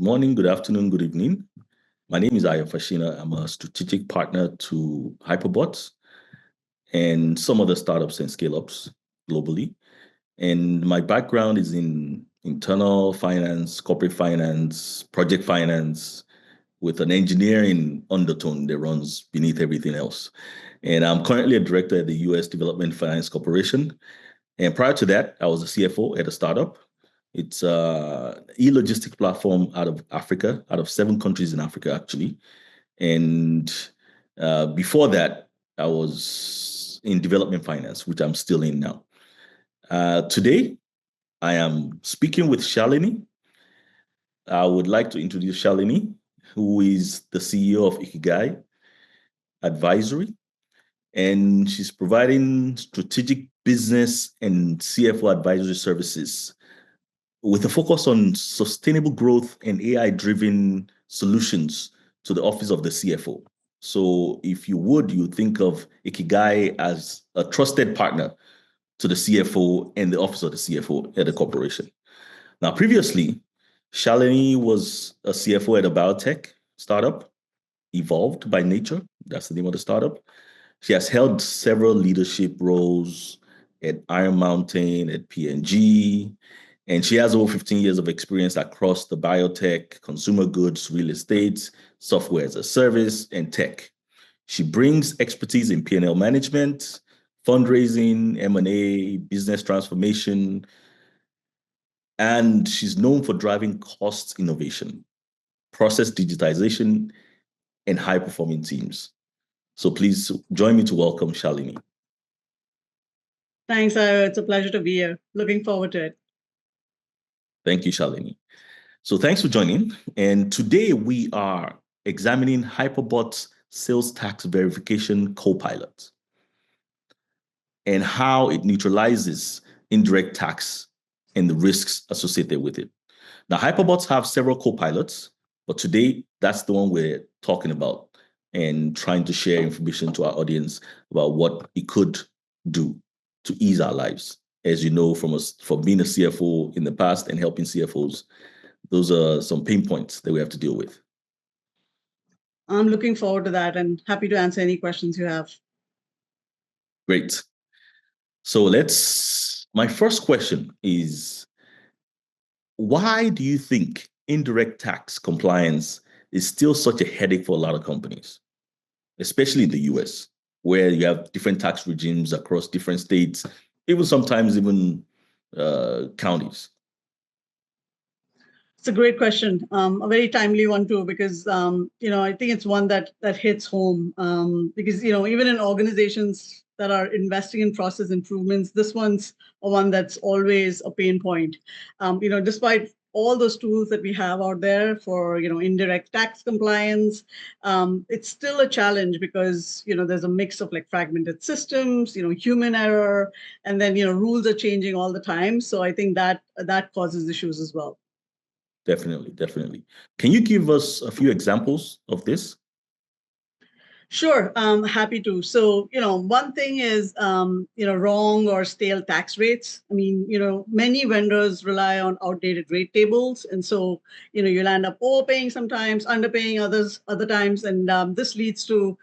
Morning, good afternoon, good evening. My name is Fashina. I'm a strategic partner to Hyperbots and some other startups and scale-ups globally. And my background is in internal finance, corporate finance, project finance, with an engineering undertone that runs beneath everything else. And I'm currently a director at the US Development Finance Corporation. And prior to that, I was a CFO at a startup. It's a e-logistics platform out of Africa, out of 7 countries in Africa, actually. And before that, I was in development finance, which I'm still in now. Today, I am speaking with Shalini. I would like to introduce Shalini, who is the CEO of IkigAI Advisory, and she's providing strategic business and CFO advisory services with a focus on sustainable growth and AI-driven solutions to the office of the CFO. So if you think of IkigAI as a trusted partner to the CFO and the office of the CFO at the corporation. Now, previously, Shalini was a CFO at a biotech startup, Evolved by Nature. That's the name of the startup. She has held several leadership roles at Iron Mountain, at P&G, and she has over 15 years of experience across the biotech, consumer goods, real estate, software as a service, and tech. She brings expertise in P&L management, fundraising, M&A, business transformation, and she's known for driving cost innovation, process digitization, and high-performing teams. So please join me to welcome Shalini. Thanks, Ira. It's a pleasure to be here. Looking forward to it. Thank you, Shalini. So thanks for joining. And today we are examining Hyperbots Sales Tax Verification Copilot and how it neutralizes indirect tax and the risks associated with it. Now, Hyperbots have several copilots, but today that's the one we're talking about and trying to share information to our audience about what it could do to ease our lives. As you know, from being a CFO in the past and helping CFOs, those are some pain points that we have to deal with. I'm looking forward to that and happy to answer any questions you have. Great. So my first question is, why do you think indirect tax compliance is still such a headache for a lot of companies, especially in the US, where you have different tax regimes across different states, even sometimes counties? It's a great question, a very timely one too, because I think it's one that hits home. Because even in organizations that are investing in process improvements, this one's one that's always a pain point. Despite all those tools that we have out there for indirect tax compliance, it's still a challenge because there's a mix of fragmented systems, human error, and then rules are changing all the time. So I think that causes issues as well. Definitely. Can you give us a few examples of this? Sure, happy to. So, one thing is, wrong or stale tax rates. I mean, many vendors rely on outdated rate tables. And so, you'll end up overpaying sometimes, underpaying other times. And this leads to,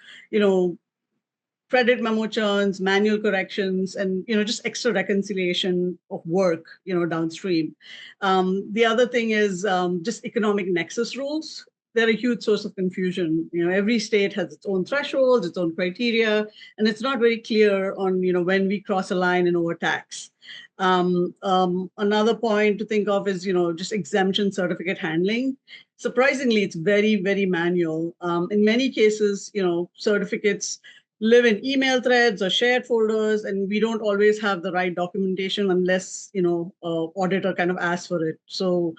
credit memo churns, manual corrections, and just extra reconciliation of work, downstream. The other thing is just economic nexus rules. They're a huge source of confusion. Every state has its own thresholds, its own criteria, and it's not very clear on when we cross a line and overtax. Another point to think of is just exemption certificate handling. Surprisingly, it's very, very manual. In many cases, certificates live in email threads or shared folders, and we don't always have the right documentation unless auditor kind of asks for it. So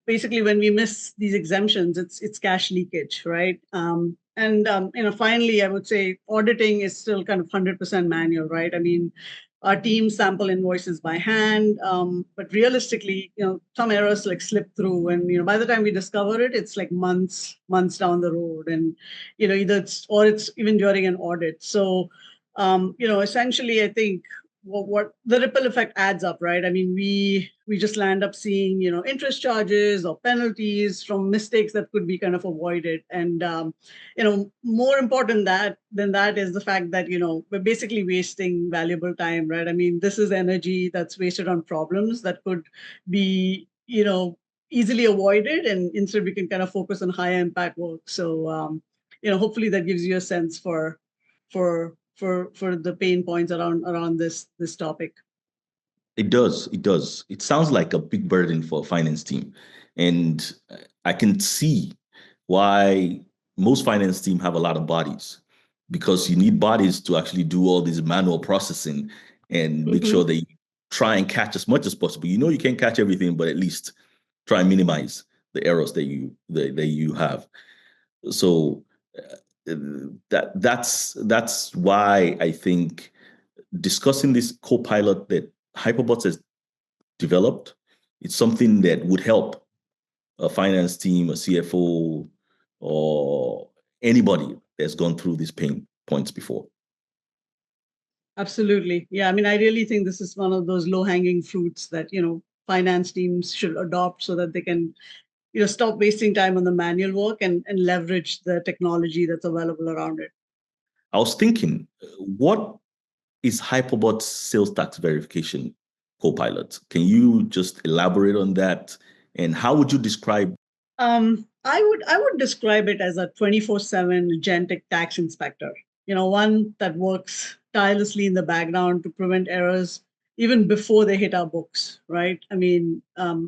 basically, when we miss these exemptions, it's cash leakage, right? Finally, I would say auditing is still kind of 100% manual, right? I mean, our team sample invoices by hand, but realistically, some errors slip through, and by the time we discover it, it's months down the road, and either it's even during an audit. So, essentially, I think what the ripple effect adds up, right? I mean, we just land up seeing, interest charges or penalties from mistakes that could be kind of avoided. And more important than that is the fact that we're basically wasting valuable time, right? I mean, this is energy that's wasted on problems that could be easily avoided, and instead we can kind of focus on high impact work. So hopefully that gives you a sense for the pain points around this topic. It does. It does. It sounds like a big burden for a finance team. And I can see why most finance team have a lot of bodies, because you need bodies to actually do all this manual processing and make sure they try and catch as much as possible. You can't catch everything, but at least try and minimize the errors that you have. So that's why I think discussing this co-pilot that Hyperbots has developed, it's something that would help a finance team, a CFO, or anybody that's gone through these pain points before. Absolutely. Yeah. I mean, I really think this is one of those low-hanging fruits that, finance teams should adopt so that they can, stop wasting time on the manual work and leverage the technology that's available around it. I was thinking, what is Hyperbots sales tax verification co-pilot? Can you just elaborate on that? And how would you describe? I would describe it as a 24/7 agentic tax inspector. One that works tirelessly in the background to prevent errors even before they hit our books, right? I mean,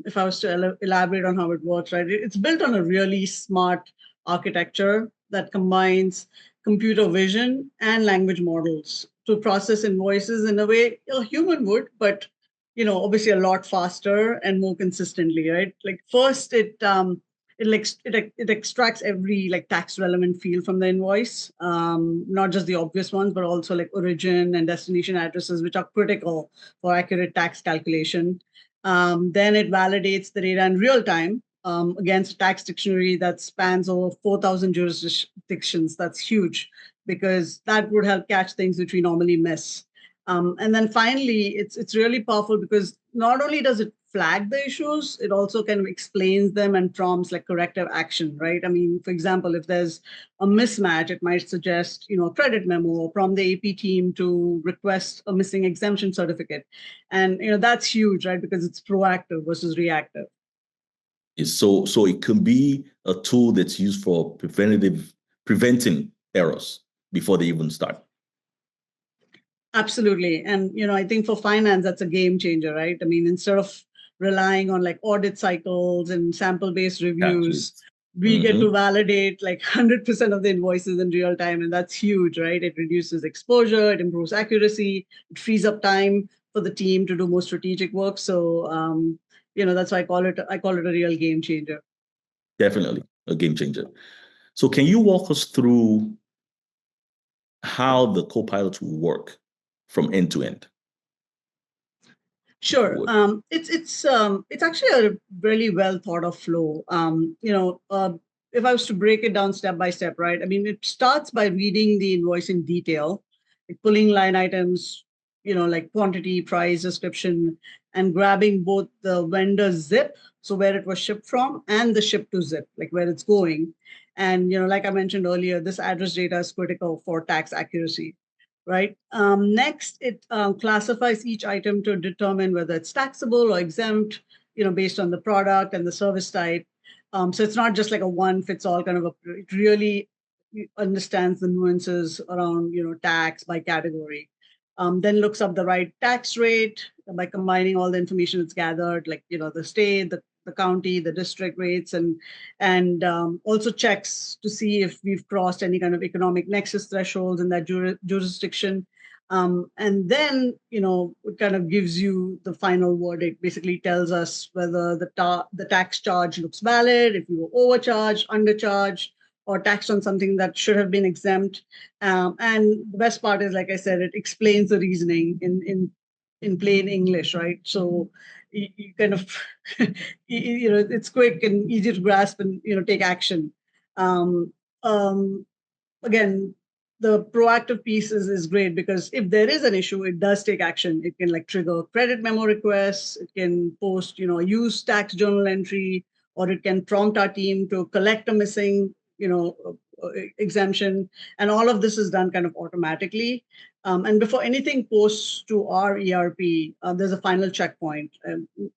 if I was to elaborate on how it works, right, it's built on a really smart architecture that combines computer vision and language models to process invoices in a way a human would, but obviously a lot faster and more consistently, right? Like first, it extracts every like tax relevant field from the invoice, not just the obvious ones, but also like origin and destination addresses, which are critical for accurate tax calculation. Then it validates the data in real time against a tax dictionary that spans over 4,000 jurisdictions. That's huge because that would help catch things which we normally miss. And then finally, it's really powerful because not only does it flag the issues, it also kind of explains them and prompts like corrective action, right? I mean, for example, if there's a mismatch, it might suggest, a credit memo or prompt the AP team to request a missing exemption certificate. And, that's huge, right? Because it's proactive versus reactive. So it can be a tool that's used for preventing errors before they even start. Absolutely. And, I think for finance, that's a game changer, right? I mean, instead of relying on like audit cycles and sample-based reviews, we get to validate like 100% of the invoices in real time. And that's huge, right? It reduces exposure, it improves accuracy, it frees up time for the team to do more strategic work. So, that's why I call it a real game changer. Definitely a game changer. So can you walk us through how the co-pilots will work from end to end? Sure. It's actually a really well thought of flow. If I was to break it down step by step, right? I mean, it starts by reading the invoice in detail, like pulling line items, like quantity, price, description, and grabbing both the vendor zip, so where it was shipped from, and the ship to zip, like where it's going. And like I mentioned earlier, this address data is critical for tax accuracy, right? Next, it classifies each item to determine whether it's taxable or exempt, based on the product and the service type. So it's not just like a one fits all kind of it really understands the nuances around, tax by category. Then looks up the right tax rate by combining all the information it's gathered, like, the state, the county, the district rates, and also checks to see if we've crossed any kind of economic nexus thresholds in that jurisdiction. And then, it kind of gives you the final verdict, basically tells us whether the tax charge looks valid, if you were overcharged, undercharged, or taxed on something that should have been exempt. And the best part is, like I said, it explains the reasoning in plain English, right? So you kind of, it's quick and easy to grasp and, take action. Um, um, Again, the proactive piece is great because if there is an issue, it does take action. It can like trigger credit memo requests. It can post, a use tax journal entry, or it can prompt our team to collect a missing, exemption. And all of this is done kind of automatically. And before anything posts to our ERP, there's a final checkpoint.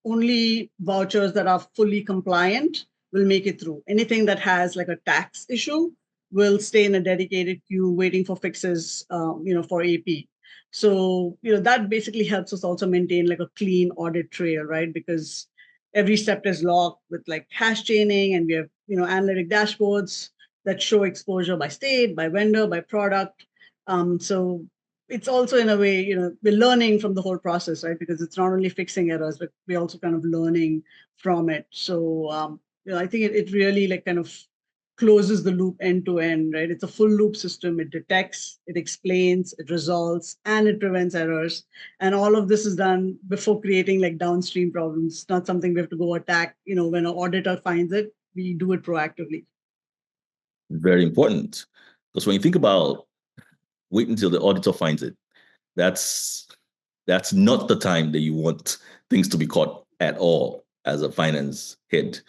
Only vouchers that are fully compliant will make it through. Anything that has like a tax issue will stay in a dedicated queue waiting for fixes, for AP. So, that basically helps us also maintain like a clean audit trail, right? Because every step is logged with like hash chaining, and we have, analytic dashboards that show exposure by state, by vendor, by product. So it's also in a way, we're learning from the whole process, right? Because it's not only fixing errors, but we're also kind of learning from it. So, I think it really like kind of closes the loop end to end, right? It's a full loop system. It detects, it explains, it resolves, and it prevents errors. And all of this is done before creating like downstream problems. Not something we have to go attack, when an auditor finds it, we do it proactively. Very important. Because when you think about waiting until the auditor finds it, that's not the time that you want things to be caught at all as a finance head.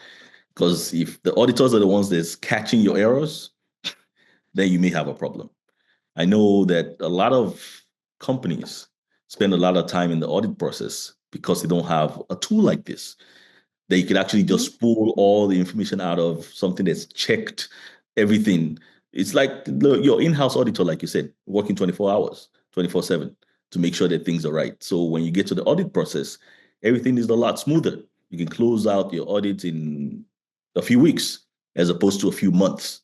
Because if the auditors are the ones that's catching your errors, then you may have a problem. I know that a lot of companies spend a lot of time in the audit process because they don't have a tool like this. They can actually just pull all the information out of something that's checked everything. It's like your in-house auditor, like you said, working 24 hours, 24/7 to make sure that things are right. So when you get to the audit process, everything is a lot smoother. You can close out your audit in a few weeks as opposed to a few months.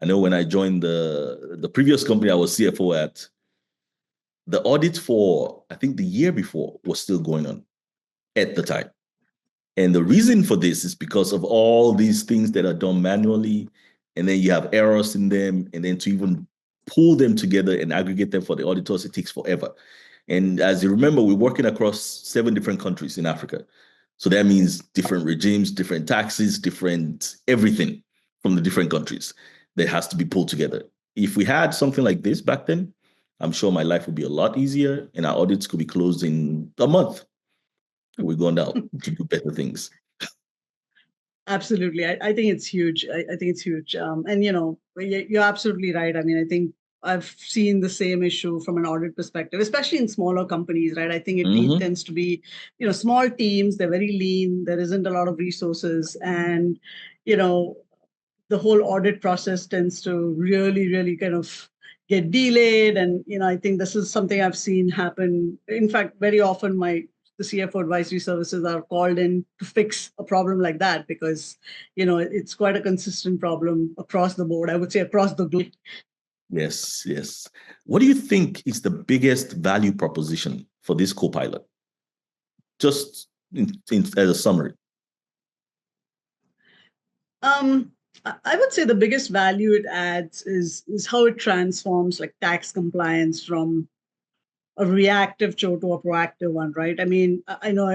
I know when I joined the previous company I was CFO at, the audit for, I think the year before was still going on at the time. And the reason for this is because of all these things that are done manually, and then you have errors in them, and then to even pull them together and aggregate them for the auditors, it takes forever. And as you remember, we're working across 7 different countries in Africa. So that means different regimes, different taxes, different everything from the different countries that has to be pulled together. If we had something like this back then, I'm sure my life would be a lot easier and our audits could be closed in a month. We're going out to do better things. Absolutely. I think it's huge. I think it's huge. And, you're absolutely right. I mean, I think I've seen the same issue from an audit perspective, especially in smaller companies, right? I think it tends to be, small teams, they're very lean, there isn't a lot of resources. And, the whole audit process tends to really, really kind of get delayed. And, I think this is something I've seen happen. In fact, very often the CFO advisory services are called in to fix a problem like that because, it's quite a consistent problem across the board. I would say across the globe. Yes, yes. What do you think is the biggest value proposition for this Copilot? Just as a summary. I would say the biggest value it adds is how it transforms like tax compliance from a reactive chore to a proactive one, right? I mean, I know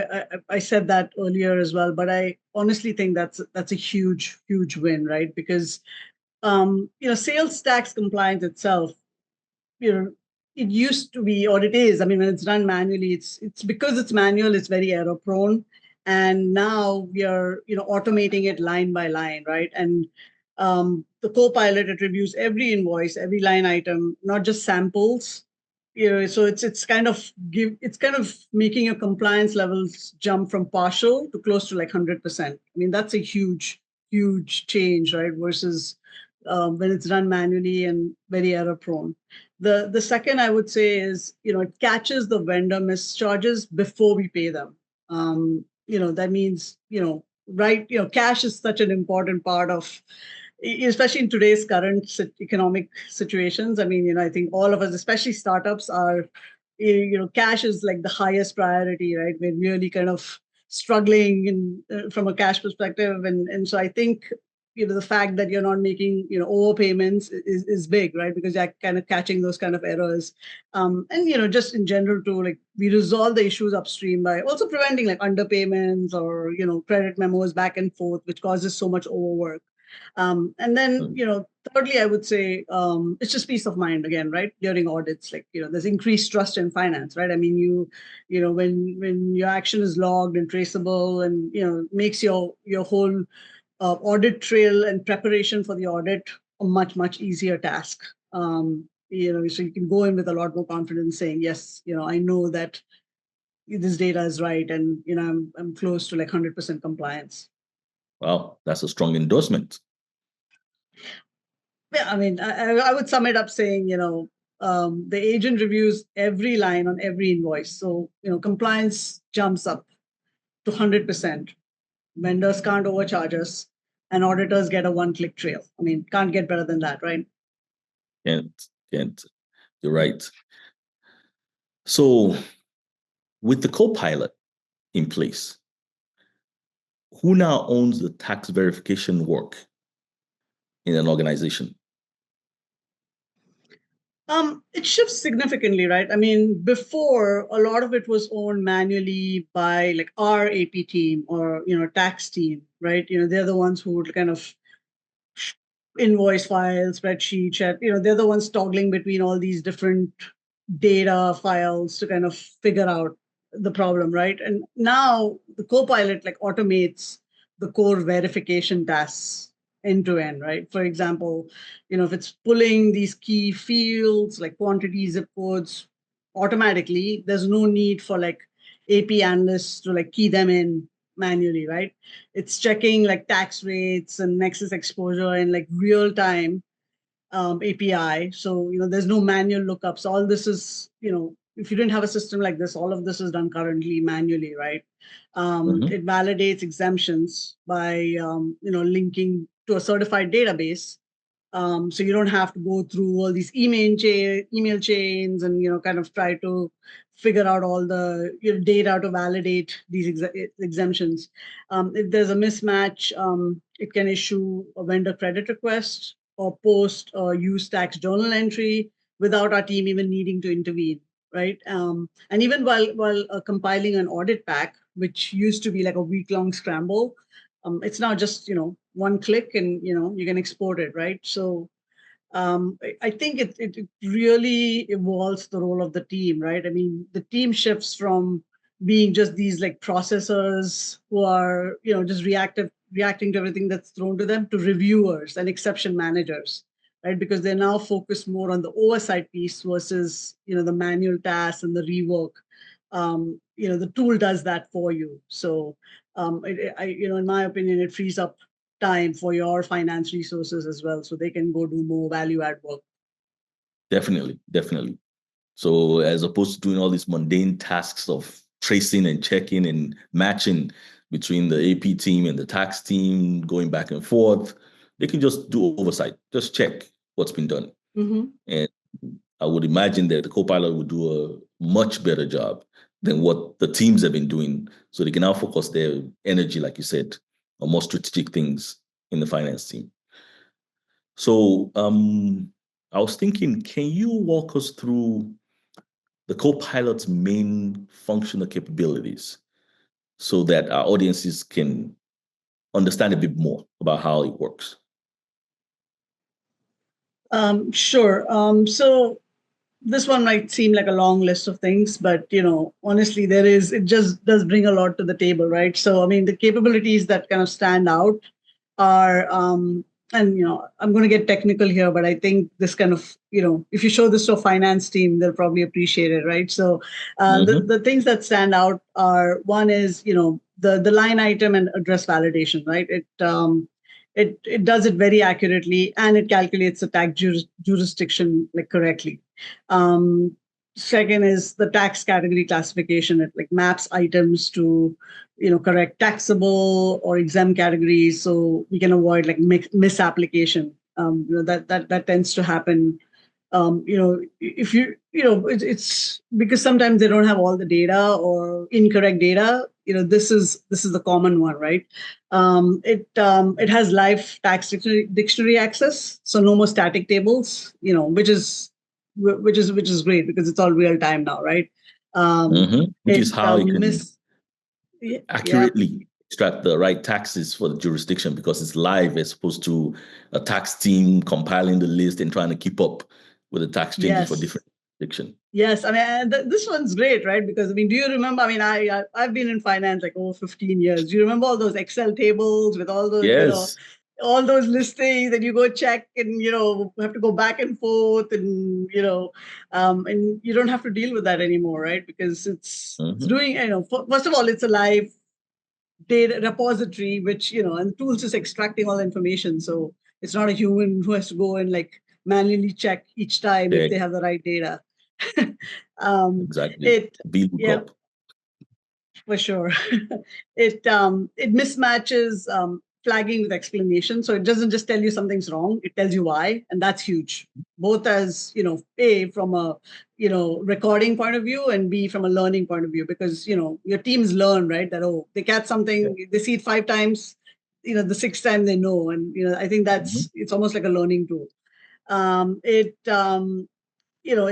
I said that earlier as well, but I honestly think that's a huge, huge win, right? Because sales tax compliance itself, it used to be, or it is. I mean, when it's done manually, it's because it's manual, it's very error prone, and now we are automating it line by line, right? And the Copilot, it reviews every invoice, every line item, not just samples. So it's kind of making your compliance levels jump from partial to close to like 100%. I mean, that's a huge, huge change, right? Versus when it's done manually and very error prone. The second I would say is, it catches the vendor mischarges before we pay them. That means, right, cash is such an important part of, especially in today's current economic situations. I mean, I think all of us, especially startups, are, cash is like the highest priority, right? We're really kind of struggling from a cash perspective. And so I think, the fact that you're not making, overpayments is big, right? Because you're kind of catching those kind of errors. And, just in general too, like we resolve the issues upstream by also preventing like underpayments or, credit memos back and forth, which causes so much overwork. And then, Thirdly, I would say it's just peace of mind again, right? During audits, like there's increased trust in finance, right? I mean, when your action is logged and traceable, and makes your whole audit trail and preparation for the audit a much easier task. So you can go in with a lot more confidence, saying yes, I know that this data is right, and I'm close to like 100% compliance. Wow, that's a strong endorsement. Yeah, I mean, I would sum it up saying, the agent reviews every line on every invoice. So, compliance jumps up to 100%. Vendors can't overcharge us, and auditors get a one-click trail. I mean, can't get better than that, right? Can't. You're right. So, with the co-pilot in place, who now owns the tax verification work in an organization? It shifts significantly, right? I mean, before a lot of it was owned manually by like our AP team or tax team, right? They're the ones who would kind of invoice files, spreadsheet, chat. They're the ones toggling between all these different data files to kind of figure out the problem, right? And now the Copilot like automates the core verification tasks end to end, right? For example, if it's pulling these key fields like quantity, zip codes automatically, there's no need for like AP analysts to like key them in manually, right? It's checking like tax rates and nexus exposure in like real time API. So, there's no manual lookups. All this is, if you didn't have a system like this, all of this is done currently manually, right? It validates exemptions by, linking to a certified database. So you don't have to go through all these email chains and kind of try to figure out all the data to validate these exemptions. If there's a mismatch, it can issue a vendor credit request or post or use tax journal entry without our team even needing to intervene, right? And even while compiling an audit pack, which used to be like a week-long scramble, it's now just one click and you can export it, right? So I think it really evolves the role of the team, right? I mean, the team shifts from being just these like processors who are just reacting to everything that's thrown to them, to reviewers and exception managers, right? Because they're now focused more on the oversight piece versus the manual tasks and the rework. The tool does that for you. So in my opinion, it frees up time for your finance resources as well, so they can go do more value add work. Definitely. So as opposed to doing all these mundane tasks of tracing and checking and matching between the AP team and the tax team, going back and forth, they can just do oversight, just check what's been done. Mm-hmm. And I would imagine that the co-pilot would do a much better job than what the teams have been doing. So they can now focus their energy, like you said, on more strategic things in the finance team. So I was thinking, can you walk us through the co-pilot's main functional capabilities so that our audiences can understand a bit more about how it works? Sure. So this one might seem like a long list of things, but honestly, it just does bring a lot to the table, right? So I mean, the capabilities that kind of stand out are and I'm going to get technical here, but I think this kind of if you show this to a finance team, they'll probably appreciate it, right? So the things that stand out are, one is the line item and address validation, right? It does it very accurately, and it calculates the tax jurisdiction like correctly. Second is the tax category classification. It like maps items to correct taxable or exempt categories, so we can avoid like misapplication. That tends to happen. If it's because sometimes they don't have all the data or incorrect data. This is the common one, right? It has live tax dictionary access, so no more static tables. Which is great because it's all real time now, right? Which is how you can Yeah, accurately extract the right taxes for the jurisdiction because it's live as opposed to a tax team compiling the list and trying to keep up with the tax changes for different jurisdictions. Yes, I mean, this one's great, right? Because I mean, do you remember? I mean, I've been in finance like over 15 years. Do you remember all those Excel tables with all those, Yes. all those listings that you go check and have to go back and forth and and you don't have to deal with that anymore, right? Because it's doing first of all, it's a live data repository, which and the tool's just extracting all the information, so it's not a human who has to go and like manually check each time if they have the right data. Exactly. It VLOOKUP. for sure. It mismatches flagging with explanation, so it doesn't just tell you something's wrong, it tells you why, and that's huge, both as A, from a recording point of view, and B, from a learning point of view, because your teams learn, right, that they catch something, they see it 5 times, the 6th time they know, and I think that's it's almost like a learning tool. It's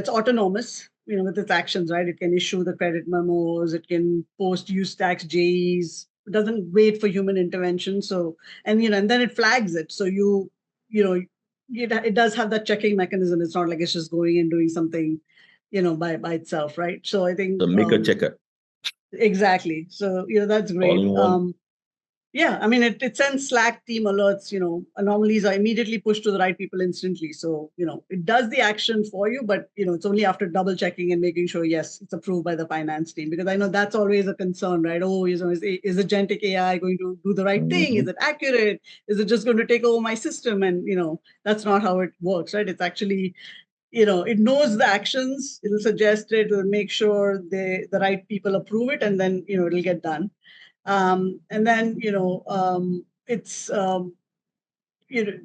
autonomous, with its actions, right? It can issue the credit memos, it can post use tax JEs, it doesn't wait for human intervention. So, and then it flags it. So it does have that checking mechanism. It's not like it's just going and doing something, by itself, right? So I think the maker checker. Exactly. So, that's great. All in one. Yeah, I mean, it sends Slack team alerts, anomalies are immediately pushed to the right people instantly. So, it does the action for you, but, it's only after double checking and making sure, yes, it's approved by the finance team. Because I know that's always a concern, right? Oh, is agentic AI going to do the right thing? Is it accurate? Is it just going to take over my system? And, that's not how it works, right? It's actually, it knows the actions, it'll suggest it, it'll make sure the right people approve it, and then, it'll get done. And then, it's, the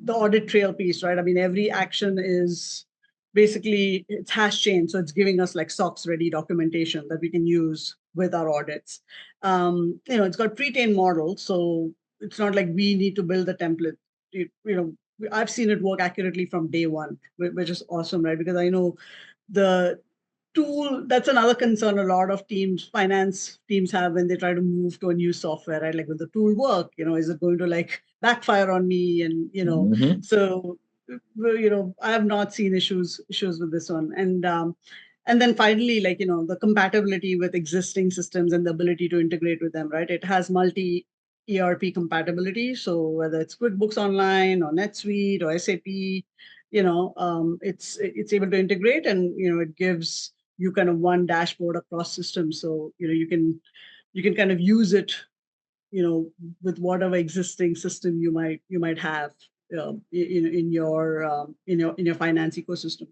audit trail piece, right? I mean, every action is basically, it's hash chain. So it's giving us like SOX ready documentation that we can use with our audits. It's got pre-trained models. So it's not like we need to build the template. I've seen it work accurately from day one, which is awesome, right? Because I know the tool, that's another concern a lot of finance teams have when they try to move to a new software, right? Like, will the tool work? Is it going to like backfire on me? And so I have not seen issues with this one. And then finally, like, the compatibility with existing systems and the ability to integrate with them, right? It has multi ERP compatibility. So whether it's QuickBooks Online or NetSuite or SAP, it's able to integrate, and it gives you kind of one dashboard across systems. So you can kind of use it with whatever existing system you might have in your finance ecosystem.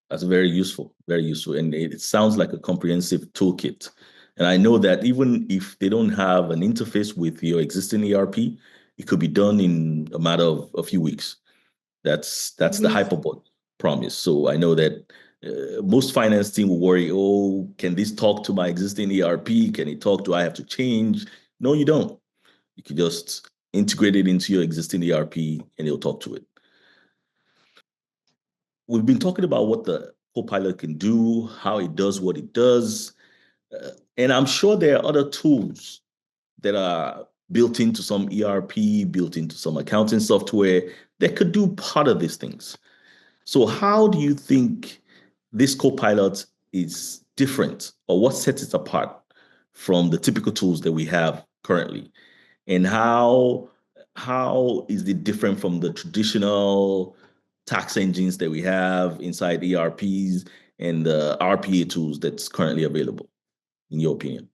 That's very useful, and it sounds like a comprehensive toolkit. And I know that even if they don't have an interface with your existing ERP, it could be done in a matter of a few weeks. That's the Hyperbot promise. So I know that most finance team will worry, oh, can this talk to my existing ERP? Can it talk? Do I have to change? No, you don't. You can just integrate it into your existing ERP and it'll talk to it. We've been talking about what the Copilot can do, how it does what it does. And I'm sure there are other tools that are built into some ERP, built into some accounting software that could do part of these things. So how do you think this Copilot is different, or what sets it apart from the typical tools that we have currently? And how is it different from the traditional tax engines that we have inside ERPs and the RPA tools that's currently available, in your opinion?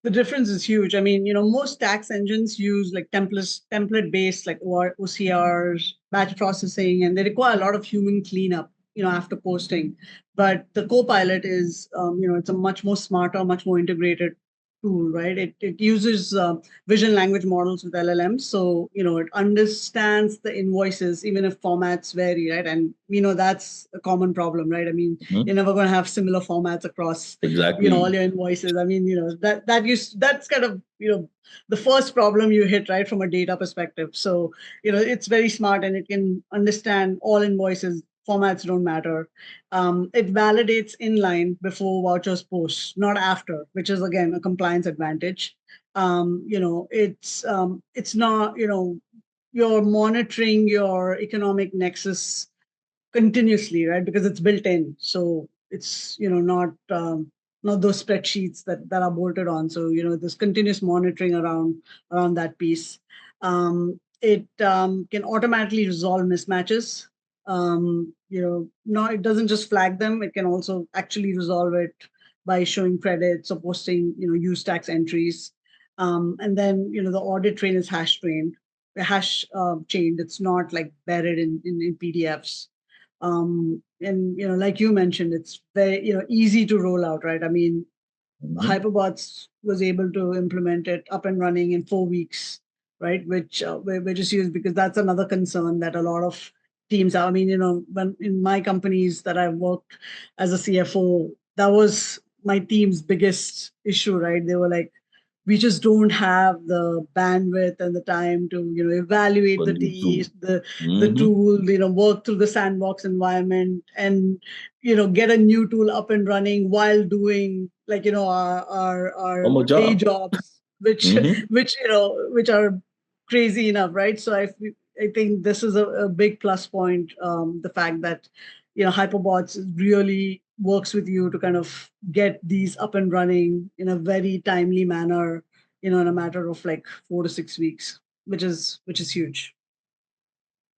The difference is huge. I mean, most tax engines use like template-based, like OCRs, batch processing, and they require a lot of human cleanup, after posting. But the Copilot is, it's a much more smarter, much more integrated tool, right? It uses vision language models with LLMs. So, it understands the invoices, even if formats vary, right? And that's a common problem, right? I mean, you're never going to have similar formats across exactly all your invoices. I mean, that's kind of, the first problem you hit, right, from a data perspective. So, it's very smart, and it can understand all invoices formats don't matter. It validates inline before vouchers post, not after, which is again a compliance advantage. It's not, you're monitoring your economic nexus continuously, right? Because it's built in. So it's, not those spreadsheets that are bolted on. So, there's continuous monitoring around that piece. It can automatically resolve mismatches. It doesn't just flag them, it can also actually resolve it by showing credits or posting, use tax entries. And then, the audit train is hash trained, hash chained. It's not like buried in PDFs. And like you mentioned, it's very easy to roll out, right? I mean, Hyperbots was able to implement it up and running in 4 weeks, right? Which is huge, because that's another concern that a lot of teams have. I mean, when in my companies that I've worked as a CFO, that was my team's biggest issue, right? They were like, we just don't have the bandwidth and the time to evaluate the the tool, work through the sandbox environment, and get a new tool up and running while doing like our day job. jobs, which which are crazy enough, right? So I think this is a big plus point, the fact that Hyperbots really works with you to kind of get these up and running in a very timely manner, in a matter of like 4 to 6 weeks, which is huge.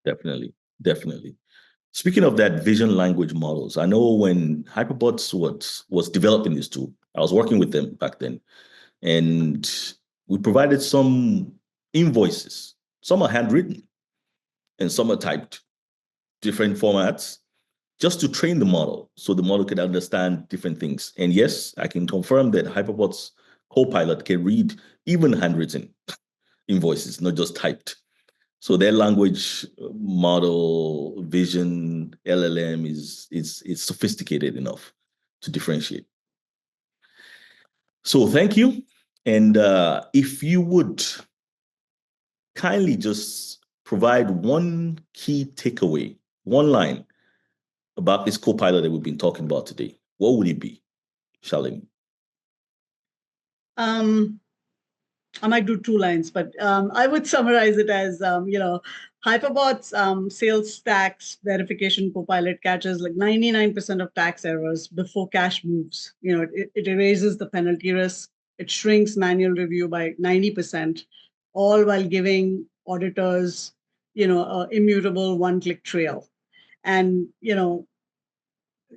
Definitely. Speaking of that vision language models, I know when Hyperbots was developing this tool, I was working with them back then, and we provided some invoices. Some are handwritten and some are typed, different formats, just to train the model so the model could understand different things. And yes, I can confirm that Hyperbots Copilot can read even handwritten invoices, not just typed. So their language model, vision, LLM is sophisticated enough to differentiate. So thank you. And if you would kindly just provide one key takeaway, one line about this Copilot that we've been talking about today, what would it be, Shalini? I might do 2 lines, but I would summarize it as, Hyperbots sales tax verification copilot catches like 99% of tax errors before cash moves. It erases the penalty risk. It shrinks manual review by 90%, all while giving auditors, immutable one-click trail. And,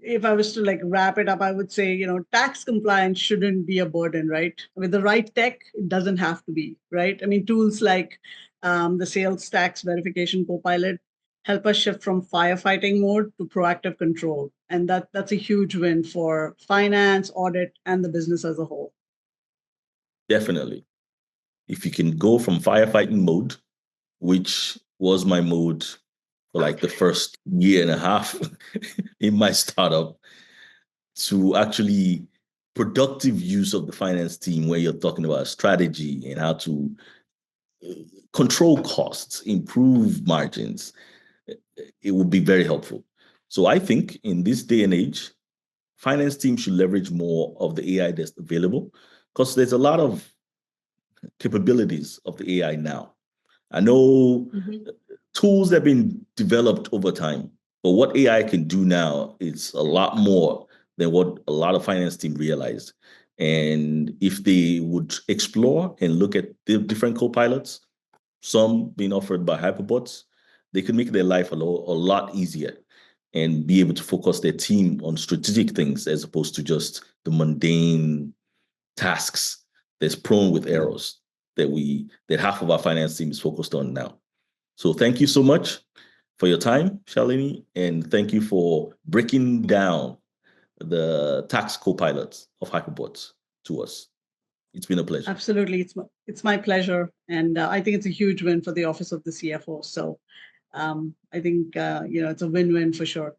if I was to like wrap it up, I would say, tax compliance shouldn't be a burden, right? With the right tech, it doesn't have to be, right? I mean, tools like the sales tax verification copilot help us shift from firefighting mode to proactive control. And that's a huge win for finance, audit, and the business as a whole. Definitely. If you can go from firefighting mode, which was my mode for like the first year and a half in my startup, to actually productive use of the finance team where you're talking about strategy and how to control costs, improve margins, it would be very helpful. So I think in this day and age, finance teams should leverage more of the AI that's available, because there's a lot of capabilities of the AI now. I know tools that have been developed over time, but what AI can do now is a lot more than what a lot of finance team realized. And if they would explore and look at the different co-pilots, some being offered by Hyperbots, they could make their life a lot easier and be able to focus their team on strategic things as opposed to just the mundane tasks that's prone with errors that half of our finance team is focused on now. So thank you so much for your time, Shalini, and thank you for breaking down the tax co-pilots of Hyperbots to us. It's been a pleasure. Absolutely. It's my pleasure. And I think it's a huge win for the office of the CFO. So I think, it's a win-win for sure.